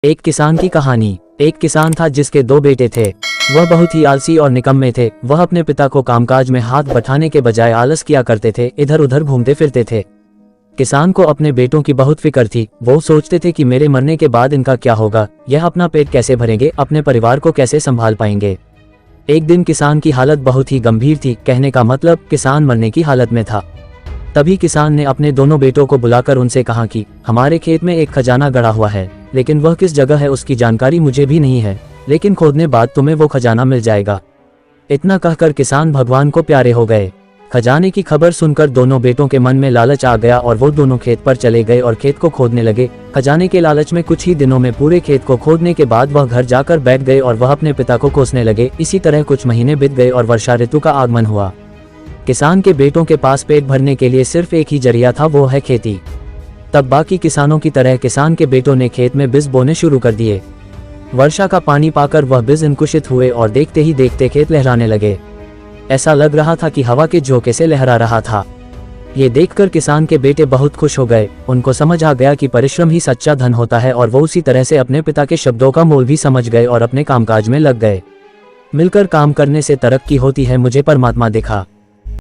एक किसान की कहानी। एक किसान था जिसके दो बेटे थे। वह बहुत ही आलसी और निकम्मे थे। वह अपने पिता को कामकाज में हाथ बटाने के बजाय आलस किया करते थे, इधर उधर घूमते फिरते थे। किसान को अपने बेटों की बहुत फिक्र थी। वो सोचते थे कि मेरे मरने के बाद इनका क्या होगा, यह अपना पेट कैसे भरेंगे, अपने परिवार को कैसे संभाल पाएंगे। एक दिन किसान की हालत बहुत ही गंभीर थी, कहने का मतलब किसान मरने की हालत में था। तभी किसान ने अपने दोनों बेटों को बुलाकर उनसे कहा कि हमारे खेत में एक खजाना गड़ा हुआ है, लेकिन वह किस जगह है उसकी जानकारी मुझे भी नहीं है, लेकिन खोदने बाद तुम्हें वो खजाना मिल जाएगा। इतना कहकर किसान भगवान को प्यारे हो गए। खजाने की खबर सुनकर दोनों बेटों के मन में लालच आ गया और वो दोनों खेत पर चले गए और खेत को खोदने लगे। खजाने के लालच में कुछ ही दिनों में पूरे खेत को खोदने के बाद वह घर जाकर बैठ गए और वह अपने पिता को कोसने लगे। इसी तरह कुछ महीने बीत गए और वर्षा ऋतु का आगमन हुआ। किसान के बेटों के पास पेट भरने के लिए सिर्फ एक ही जरिया था, वो है खेती। तब बाकी किसानों की तरह किसान के बेटों ने खेत में बीज बोने शुरू कर दिए। वर्षा का पानी पाकर वह बीज अंकुरित हुए और देखते ही देखते खेत लहराने लगे। ऐसा लग रहा था कि हवा के झोंके से लहरा रहा था। ये देखकर किसान के बेटे बहुत खुश हो गए। उनको समझ आ गया कि परिश्रम ही सच्चा धन होता है और वो उसी तरह से अपने पिता के शब्दों का मोल भी समझ गए और अपने कामकाज में लग गए। मिलकर काम करने से तरक्की होती है, मुझे परमात्मा दिखा।